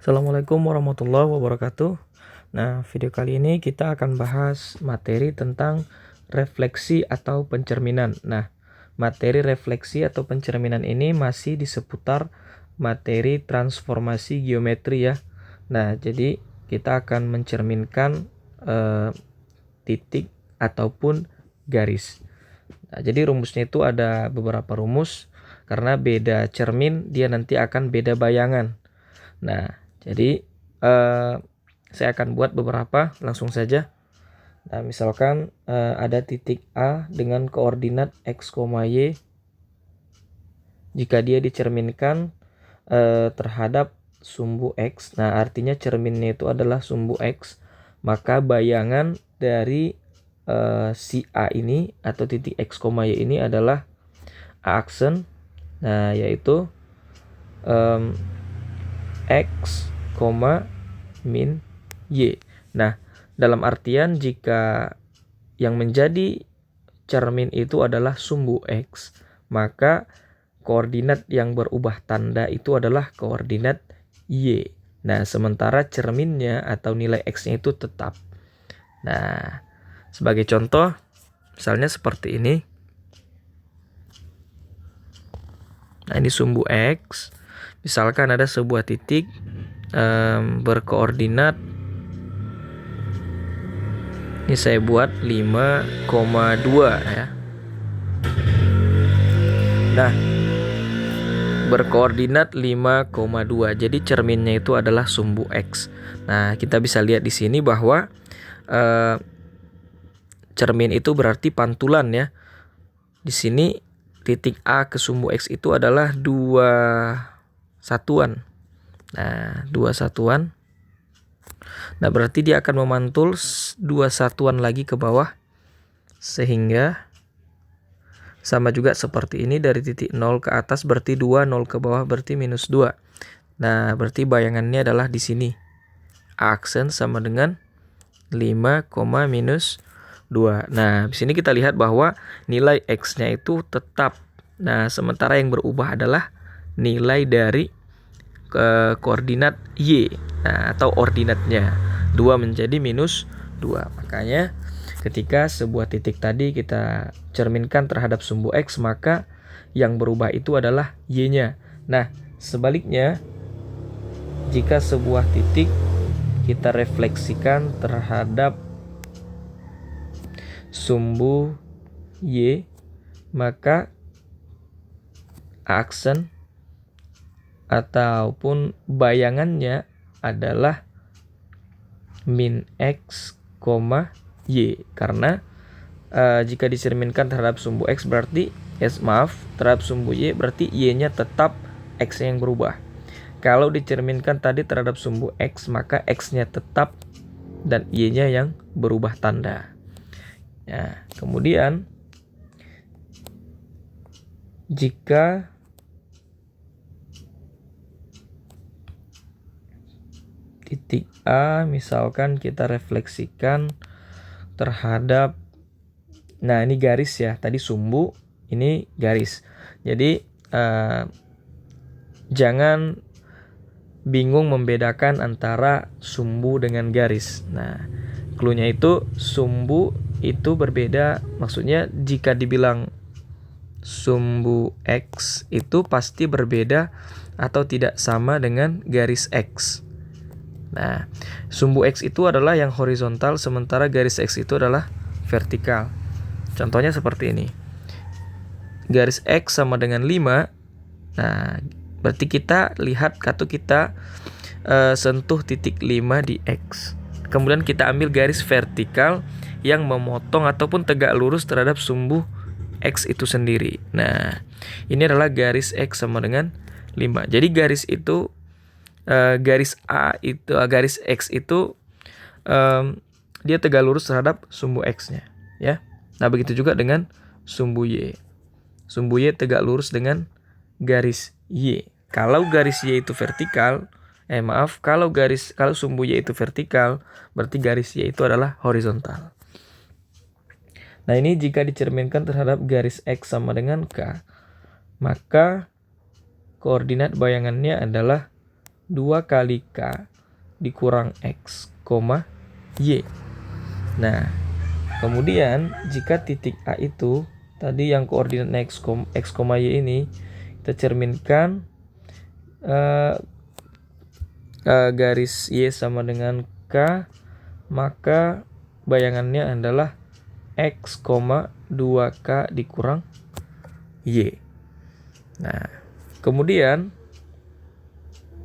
Assalamualaikum warahmatullahi wabarakatuh. Nah, video kali ini kita akan bahas materi tentang refleksi atau pencerminan. Nah, materi refleksi atau pencerminan ini masih di seputar materi transformasi geometri ya. Nah, jadi kita akan mencerminkan titik ataupun garis. Nah, jadi rumusnya itu ada beberapa rumus, karena beda cermin dia nanti akan beda bayangan. Nah, jadi saya akan buat beberapa, langsung saja. Nah, misalkan ada titik A dengan koordinat x, y. Jika dia dicerminkan terhadap sumbu x, nah artinya cerminnya itu adalah sumbu x, maka bayangan dari si A ini atau titik x, y ini adalah A aksen. Nah, yaitu x, min y. Nah, dalam artian jika yang menjadi cermin itu adalah sumbu x, maka koordinat yang berubah tanda itu adalah koordinat y. Nah, sementara cerminnya atau nilai x-nya itu tetap. Nah, sebagai contoh, misalnya seperti ini. Nah, ini sumbu x. Misalkan ada sebuah titik berkoordinat, ini saya buat 5,2 ya. Nah, berkoordinat 5,2. Jadi cerminnya itu adalah sumbu x. Nah, kita bisa lihat di sini bahwa cermin itu berarti pantulan ya. Di sini titik A ke sumbu x itu adalah 2 satuan. Nah, 2 satuan. Nah, berarti dia akan memantul 2 satuan lagi ke bawah, sehingga sama juga seperti ini, dari titik 0 ke atas berarti 2, 0 ke bawah berarti minus 2. Nah, berarti bayangannya adalah di sini. Aksen sama dengan 5, minus 2. Nah, di sini kita lihat bahwa nilai x-nya itu tetap. Nah, sementara yang berubah adalah nilai dari koordinat y. Nah, atau ordinatnya. 2 menjadi minus 2. Makanya ketika sebuah titik tadi kita cerminkan terhadap sumbu x, maka yang berubah itu adalah y-nya. Nah, sebaliknya, jika sebuah titik kita refleksikan terhadap sumbu y, maka aksen ataupun bayangannya adalah min x, y. Karena jika dicerminkan terhadap sumbu x berarti terhadap sumbu y berarti y-nya tetap, x yang berubah. Kalau dicerminkan tadi terhadap sumbu x, maka x-nya tetap dan y-nya yang berubah tanda. Nah, kemudian jika titik A misalkan kita refleksikan terhadap, nah ini garis ya, tadi sumbu, ini garis. Jadi jangan bingung membedakan antara sumbu dengan garis. Nah, cluenya itu sumbu itu berbeda, maksudnya jika dibilang sumbu x itu pasti berbeda atau tidak sama dengan garis x. Nah, sumbu x itu adalah yang horizontal, sementara garis x itu adalah vertikal. Contohnya seperti ini. Garis x sama dengan 5. Nah, berarti kita lihat atau kita sentuh titik 5 di x. Kemudian kita ambil garis vertikal yang memotong ataupun tegak lurus terhadap sumbu x itu sendiri. Nah, ini adalah garis x sama dengan 5. Jadi garis itu garis A itu garis x itu dia tegak lurus terhadap sumbu x-nya ya. Nah, begitu juga dengan sumbu y. Sumbu y tegak lurus dengan garis y. Kalau garis y itu vertikal, kalau sumbu y itu vertikal, berarti garis y itu adalah horizontal. Nah, ini jika dicerminkan terhadap garis x sama dengan k, maka koordinat bayangannya adalah 2 kali K dikurang X, Y. Nah, kemudian jika titik A itu tadi yang koordinatnya X, Y ini kita cerminkan garis Y sama dengan K, maka bayangannya adalah X, 2K dikurang Y. Nah, kemudian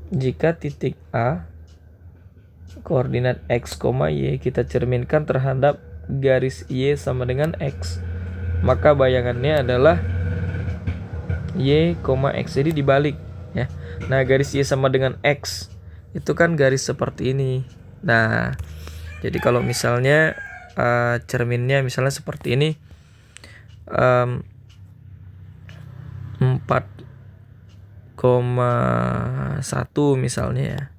jika titik A koordinat X, Y kita cerminkan terhadap garis Y sama dengan X, maka bayangannya adalah Y, X. Jadi dibalik ya. Nah, garis Y sama dengan X itu kan garis seperti ini. Nah, jadi kalau misalnya cerminnya misalnya seperti ini, 4,1 misalnya ya.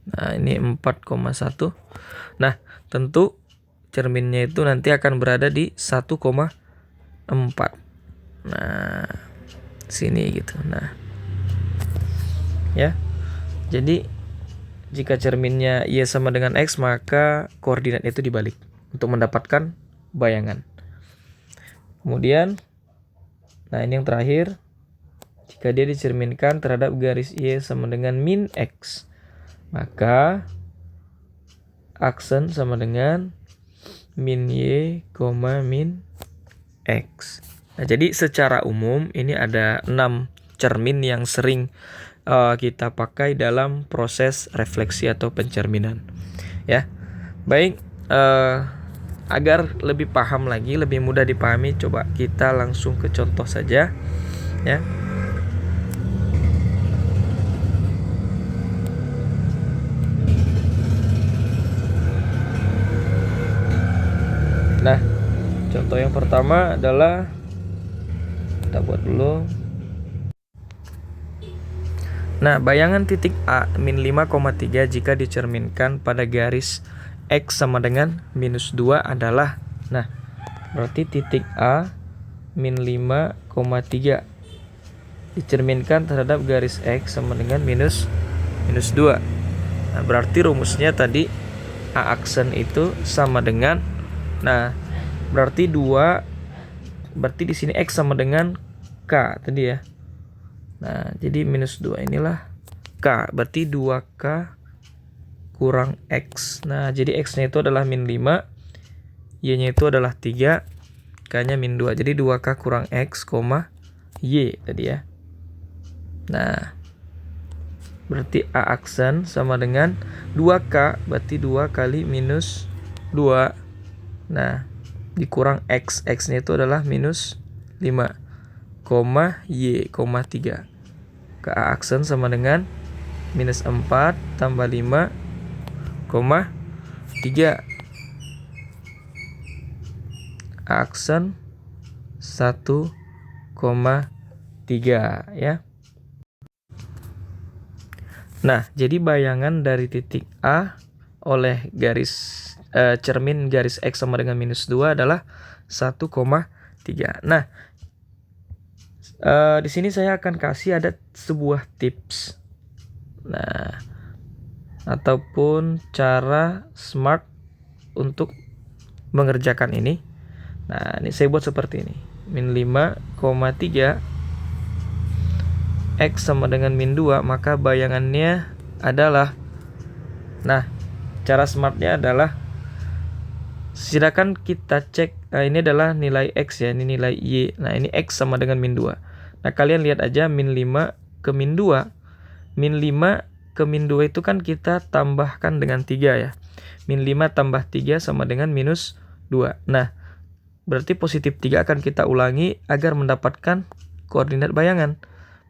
Nah, ini 4,1. Nah, tentu cerminnya itu nanti akan berada di 1,4. Nah, sini gitu. Nah, ya. Jadi jika cerminnya Y sama dengan X, maka koordinat itu dibalik untuk mendapatkan bayangan. Kemudian, nah ini yang terakhir, jika dia dicerminkan terhadap garis Y sama dengan min X, maka aksen sama dengan min Y, min X. Nah, jadi secara umum ini ada 6 cermin yang sering kita pakai dalam proses refleksi atau pencerminan. Ya, baik. Agar lebih paham lagi, lebih mudah dipahami, coba kita langsung ke contoh saja. Ya. Nah, contoh yang pertama adalah kita buat dulu. Nah, bayangan titik A min 5,3 jika dicerminkan pada garis X sama dengan minus 2 adalah, nah, berarti titik A min 5,3 dicerminkan terhadap garis X sama dengan minus 2. Nah, berarti rumusnya tadi A aksen itu sama dengan, nah, berarti 2, berarti di sini X sama dengan K tadi ya. Nah, jadi minus 2 inilah K, berarti 2K kurang X. Nah, jadi X-nya itu adalah min 5, Y-nya itu adalah 3, K-nya min 2. Jadi 2K kurang X, Y tadi ya. Nah, berarti A aksen sama dengan 2K, berarti 2 kali minus 2. Nah, dikurang X, X-nya itu adalah minus 5, Y, 3. Ke A aksen sama dengan minus 4 tambah 5, 3. A aksen 1,3 ya. Nah, jadi bayangan dari titik A oleh garis cermin garis X sama dengan minus 2 adalah 1,3. Nah, di sini saya akan kasih ada sebuah tips, nah, ataupun cara smart untuk mengerjakan ini. Nah, ini saya buat seperti ini. Min 5,3 X sama dengan min 2, maka bayangannya adalah, nah, cara smartnya adalah, silakan kita cek, ini adalah nilai X ya, ini nilai Y. Nah, ini X sama dengan min 2. Nah, kalian lihat aja min 5 ke min 2. Min 5 ke min 2 itu kan kita tambahkan dengan 3 ya. Min 5 tambah 3 sama dengan minus 2. Nah, berarti positif 3 akan kita ulangi agar mendapatkan koordinat bayangan.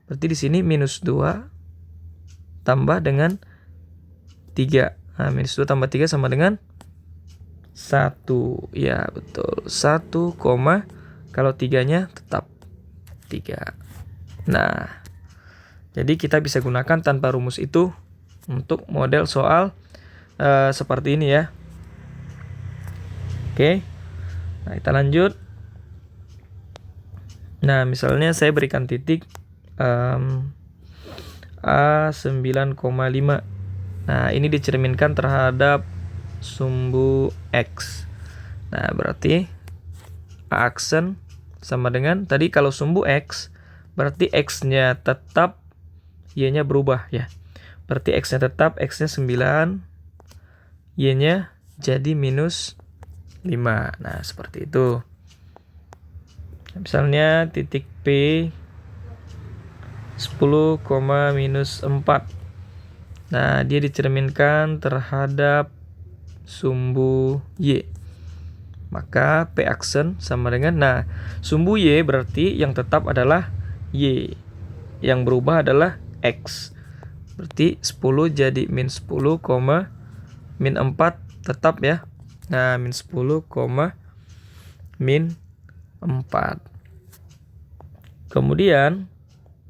Berarti di sini minus 2 tambah dengan 3. Nah, minus 2 tambah 3 sama dengan 1. Ya, betul. 1, kalau 3-nya tetap 3. Nah, jadi kita bisa gunakan tanpa rumus itu untuk model soal seperti ini ya. Oke. Nah, kita lanjut. Nah, misalnya saya berikan titik A 9,5. Nah, ini dicerminkan terhadap sumbu X. Nah, berarti A aksen sama dengan tadi kalau sumbu X, berarti X-nya tetap, Y-nya berubah ya. Berarti X-nya tetap, X-nya 9, Y-nya jadi minus 5. Nah, seperti itu. Misalnya titik P 10, minus 4. Nah, dia dicerminkan terhadap sumbu Y. Maka P aksen sama dengan, nah, sumbu Y berarti yang tetap adalah Y. Yang berubah adalah X. Berarti 10 jadi min 10, min 4 tetap ya. Nah, min 10, min 4. Kemudian,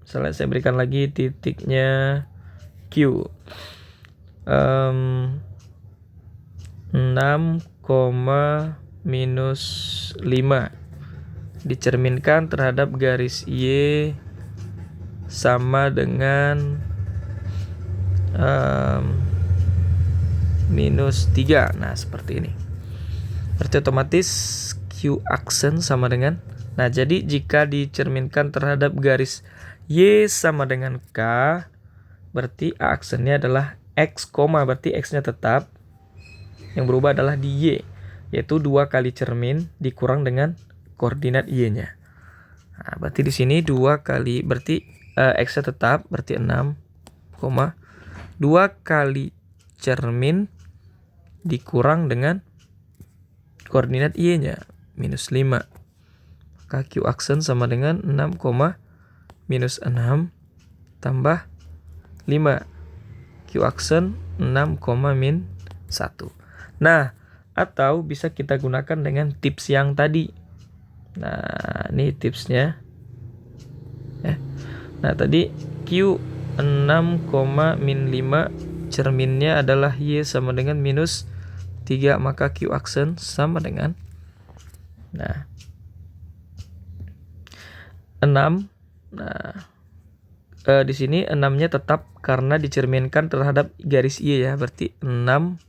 misalnya saya berikan lagi titiknya Q. 6, minus 5 dicerminkan terhadap garis Y sama dengan minus 3. Nah, seperti ini. Berarti otomatis Q aksen sama dengan, nah, jadi jika dicerminkan terhadap garis Y sama dengan K, berarti A aksennya adalah X, berarti X-nya tetap. Yang berubah adalah di Y, yaitu 2 kali cermin dikurang dengan koordinat Y-nya. Nah, berarti di sini 2 kali, berarti X-nya tetap, berarti 6, 2 kali cermin dikurang dengan koordinat Y-nya, minus 5. Maka Q aksen sama dengan 6, minus 6 tambah 5. Q aksen 6, min 1. Nah, atau bisa kita gunakan dengan tips yang tadi. Nah, ini tipsnya. Nah, tadi Q 6, min 5, cerminnya adalah Y sama dengan minus 3, maka Q aksen sama dengan, nah, 6. Nah, di sini 6-nya tetap karena dicerminkan terhadap garis Y ya, berarti 6,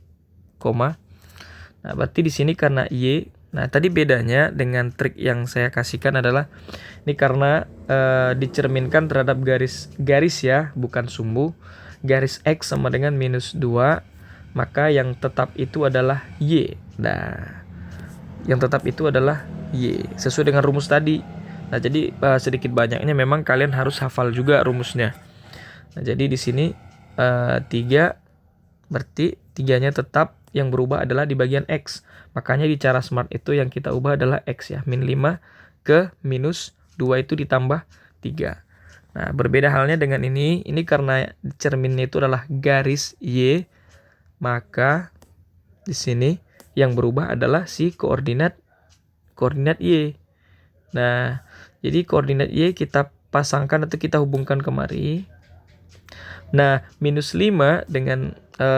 nah, berarti di sini karena Y. Nah, tadi bedanya dengan trik yang saya kasihkan adalah ini karena dicerminkan terhadap garis ya, bukan sumbu. Garis X sama dengan minus 2, maka yang tetap itu adalah Y. Nah, yang tetap itu adalah Y sesuai dengan rumus tadi. Nah, jadi sedikit banyaknya memang kalian harus hafal juga rumusnya. Nah, jadi di sini 3, berarti 3-nya tetap, yang berubah adalah di bagian X. Makanya di cara smart itu yang kita ubah adalah X ya. Min 5 ke minus 2 itu ditambah 3. Nah, berbeda halnya dengan ini. Ini karena cerminnya itu adalah garis Y, maka di sini yang berubah adalah si koordinat Y. Nah, jadi koordinat Y kita pasangkan atau kita hubungkan kemari. Nah, minus 5 dengan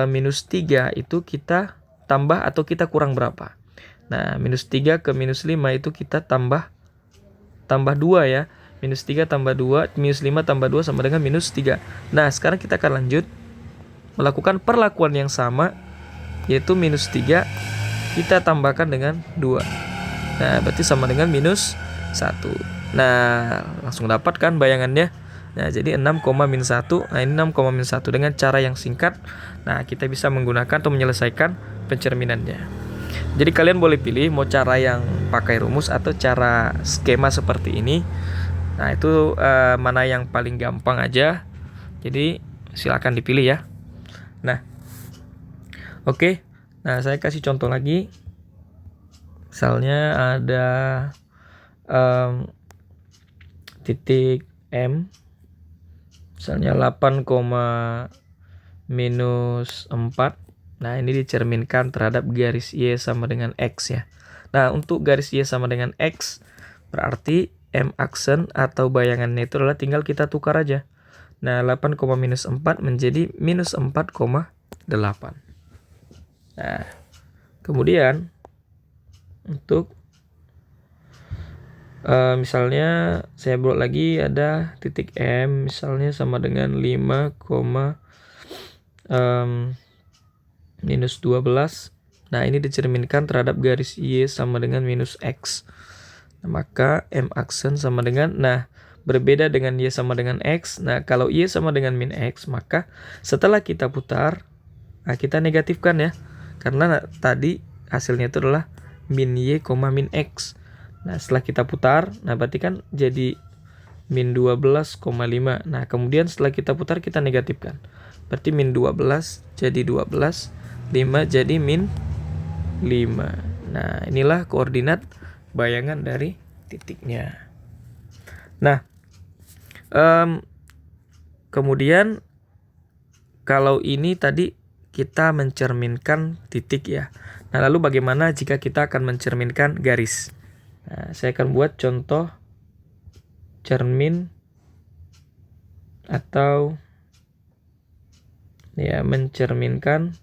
minus 3 itu kita tambah atau kita kurang berapa? Nah, minus 3 ke minus 5 itu kita tambah 2 ya. Minus 3 tambah 2, minus 5 tambah 2 sama dengan minus 3. Nah, sekarang kita akan lanjut melakukan perlakuan yang sama, yaitu minus 3 kita tambahkan dengan 2. Nah, berarti sama dengan minus 1. Nah, langsung dapat kan bayangannya. Nah, jadi 6, min 1. Nah, ini 6, min 1 dengan cara yang singkat. Nah, kita bisa menggunakan atau menyelesaikan pencerminannya. Jadi kalian boleh pilih mau cara yang pakai rumus atau cara skema seperti ini. Nah, itu mana yang paling gampang aja. Jadi silakan dipilih ya. Nah, oke. Nah, saya kasih contoh lagi. Misalnya ada titik M. Misalnya 8, minus 4. Nah, ini dicerminkan terhadap garis Y sama dengan X ya. Nah, untuk garis Y sama dengan X, berarti M aksen atau bayangannya itu adalah tinggal kita tukar aja. Nah, 8, minus 4 menjadi minus 4,8. Nah, kemudian untuk Misalnya saya buat lagi ada titik M misalnya sama dengan 5, minus 12. Nah ini dicerminkan terhadap garis Y sama dengan minus X. Nah, maka M aksen sama dengan, nah berbeda dengan Y sama dengan X. Nah kalau Y sama dengan min X, maka setelah kita putar, nah kita negatifkan ya. Karena tadi hasilnya itu adalah min Y, min X. Nah setelah kita putar, nah berarti kan jadi min 12,5. Nah kemudian setelah kita putar kita negatifkan. Berarti min 12 jadi 12, 5 jadi min 5. Nah inilah koordinat bayangan dari titiknya. Nah kemudian kalau ini tadi kita mencerminkan titik ya. Nah lalu bagaimana jika kita akan mencerminkan garis? Nah, saya akan buat contoh cermin atau ya mencerminkan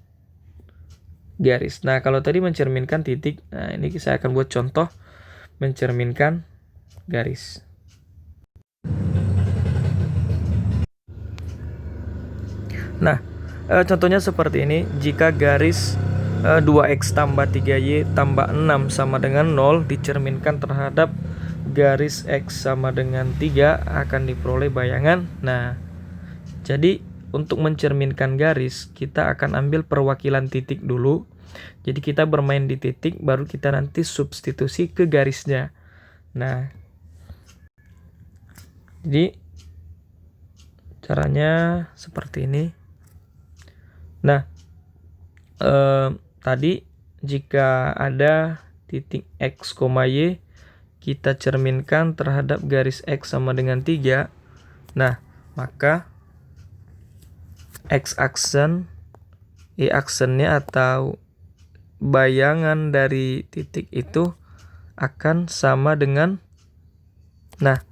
garis. Nah, kalau tadi mencerminkan titik, nah ini saya akan buat contoh mencerminkan garis. Nah, contohnya seperti ini. Jika garis 2x tambah 3y tambah 6 sama dengan 0 dicerminkan terhadap garis x sama dengan 3 akan diperoleh bayangan. Nah, jadi untuk mencerminkan garis kita akan ambil perwakilan titik dulu. Jadi kita bermain di titik baru kita nanti substitusi ke garisnya. Nah, jadi caranya seperti ini. Nah, tadi jika ada titik x, y kita cerminkan terhadap garis x sama dengan 3. Nah, maka x aksen, y aksennya atau bayangan dari titik itu akan sama dengan, nah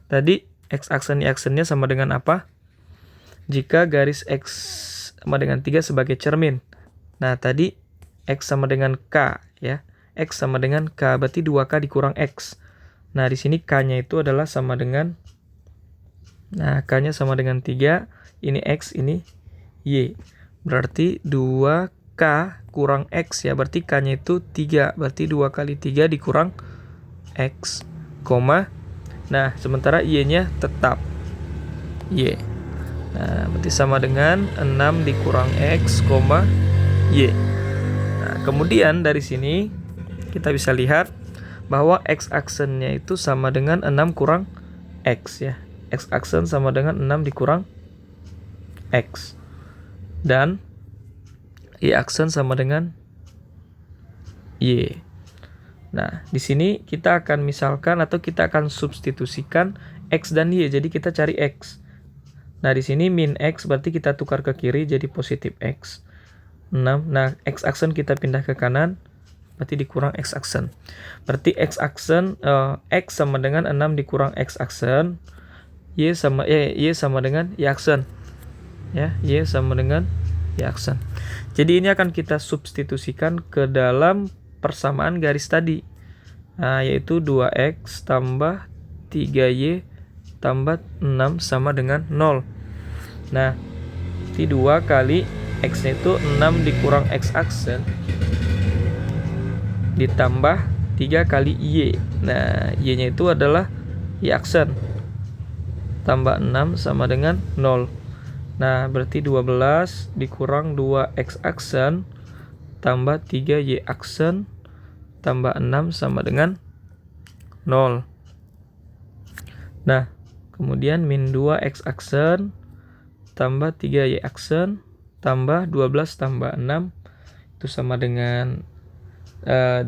tadi x aksen, y aksennya sama dengan apa? Jika garis x sama dengan 3 sebagai cermin. Nah tadi X sama dengan K ya. X sama dengan K berarti 2K dikurang X. Nah di sini K-nya itu adalah sama dengan, nah K-nya sama dengan 3. Ini X, ini Y. Berarti 2K kurang X ya. Berarti K-nya itu 3. Berarti 2 kali 3 dikurang X, nah sementara Y-nya tetap Y. Nah berarti sama dengan 6 dikurang X, Y. Nah, kemudian dari sini kita bisa lihat bahwa X aksennya itu sama dengan 6 kurang X ya. X aksen sama dengan 6 dikurang X. Dan Y aksen sama dengan Y. Nah, di sini kita akan misalkan atau kita akan substitusikan X dan Y. Jadi kita cari X. Nah, di sini min X berarti kita tukar ke kiri jadi positif X. 6. Nah, X aksen kita pindah ke kanan, berarti dikurang X aksen. Berarti X aksen, X sama dengan 6 dikurang X aksen, Y sama dengan Y aksen. Ya, Y sama dengan Y aksen. Jadi ini akan kita substitusikan ke dalam persamaan garis tadi. Nah, yaitu 2X tambah 3Y tambah 6 sama dengan 0. Nah, di 2 kali X-nya itu 6 dikurang X aksen ditambah 3 kali Y. Nah, Y-nya itu adalah Y aksen. Tambah 6 sama dengan 0. Nah, berarti 12 dikurang 2X aksen tambah 3Y aksen tambah 6 sama dengan 0. Nah, kemudian min 2X aksen tambah 3Y aksen tambah 12 tambah 6 itu sama dengan 18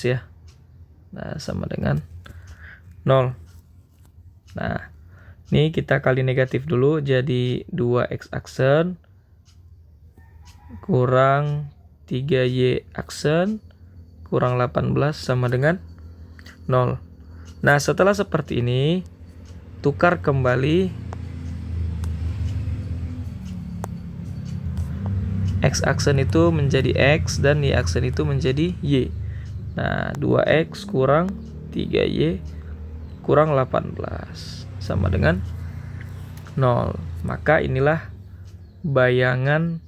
ya. Nah, sama dengan 0. Nah, ini kita kali negatif dulu jadi 2X aksen kurang 3Y aksen kurang 18 sama dengan 0. Nah, setelah seperti ini tukar kembali X aksen itu menjadi X dan Y aksen itu menjadi Y. Nah, 2X kurang 3Y kurang 18 sama dengan 0. Maka inilah bayangan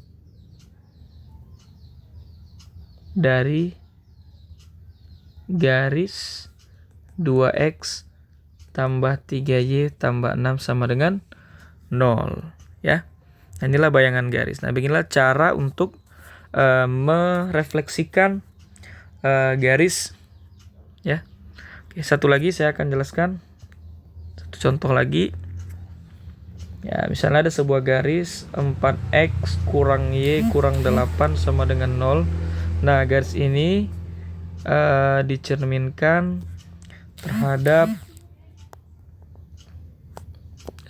dari garis 2x tambah 3y tambah 6 sama dengan 0 ya. Nah, inilah bayangan garis. Nah, beginilah cara untuk merefleksikan garis ya. Oke, satu lagi saya akan jelaskan. Satu contoh lagi. Ya, misalnya ada sebuah garis 4x kurang y kurang 8 sama dengan 0. Nah, garis ini dicerminkan terhadap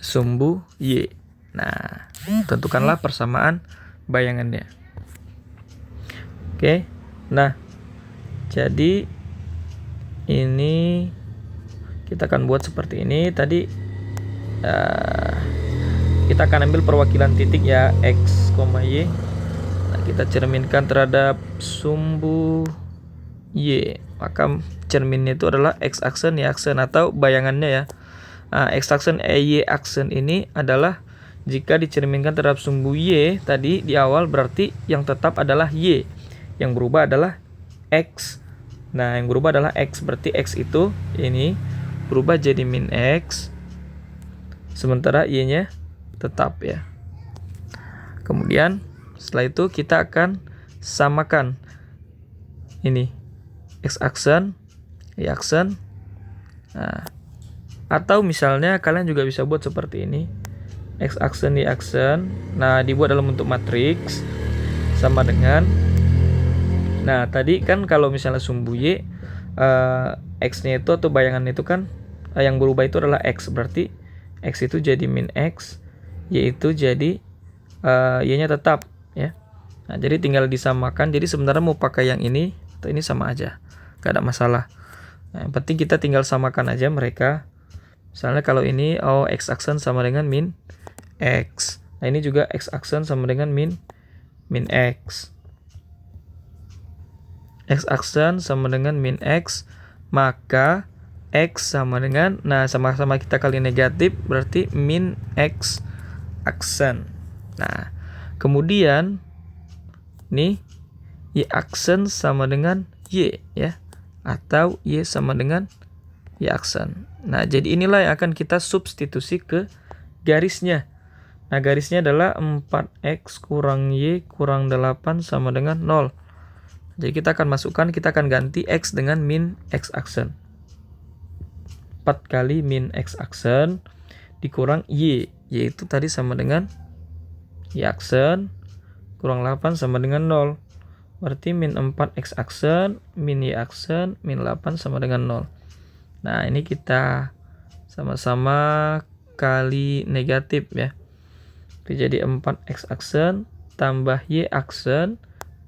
sumbu y. Nah, tentukanlah persamaan bayangannya. Oke. Nah, jadi ini kita akan buat seperti ini. Tadi kita akan ambil perwakilan titik ya, x, y. Nah, kita cerminkan terhadap sumbu y. Maka cerminnya itu adalah x aksen, y aksen, atau bayangannya ya. Nah, x aksen, y aksen ini adalah jika dicerminkan terhadap sumbu y tadi di awal, berarti yang tetap adalah y. Yang berubah adalah x. Nah, yang berubah adalah x. Berarti x itu ini berubah jadi min x. Sementara y-nya tetap ya. Kemudian setelah itu kita akan samakan ini x aksen, y aksen. Nah, atau misalnya kalian juga bisa buat seperti ini. X aksen, y aksen. Nah, dibuat dalam bentuk matriks sama dengan. Nah, tadi kan kalau misalnya sumbu y x-nya itu atau bayangan itu kan yang berubah itu adalah x. Berarti x itu jadi min x, y itu jadi y-nya tetap ya. Nah, jadi tinggal disamakan. Jadi sebenarnya mau pakai yang ini atau ini sama aja, gak ada masalah. Nah, yang penting kita tinggal samakan aja mereka. Misalnya kalau ini x aksen sama dengan min x. Nah, ini juga x aksen sama dengan min x. X aksen sama dengan min x, maka x sama dengan, nah sama-sama kita kali negatif, berarti min x aksen. Nah, kemudian nih y aksen sama dengan y ya, atau y sama dengan y aksen. Nah, jadi inilah yang akan kita substitusi ke garisnya. Nah, garisnya adalah 4x kurang y kurang 8 sama dengan 0. Jadi kita akan masukkan, kita akan ganti x dengan min x aksen. 4 kali min x aksen dikurang y. Y itu tadi sama dengan y aksen kurang 8 sama dengan 0. Berarti min 4x aksen min y aksen min 8 sama dengan 0. Nah, ini kita sama-sama kali negatif ya. Jadi 4x aksen tambah y aksen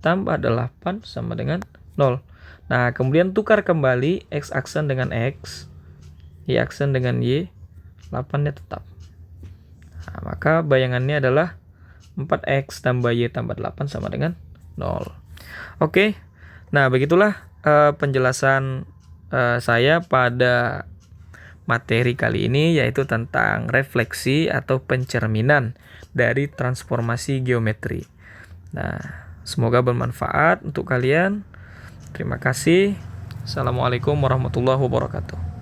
tambah 8 sama dengan 0. Nah, kemudian tukar kembali x aksen dengan x, y aksen dengan y, 8-nya tetap. Nah, maka bayangannya adalah 4x tambah y tambah 8 sama dengan 0. Oke, nah begitulah penjelasan saya pada materi kali ini, yaitu tentang refleksi atau pencerminan dari transformasi geometri. Nah, semoga bermanfaat untuk kalian. Terima kasih. Assalamualaikum warahmatullahi wabarakatuh.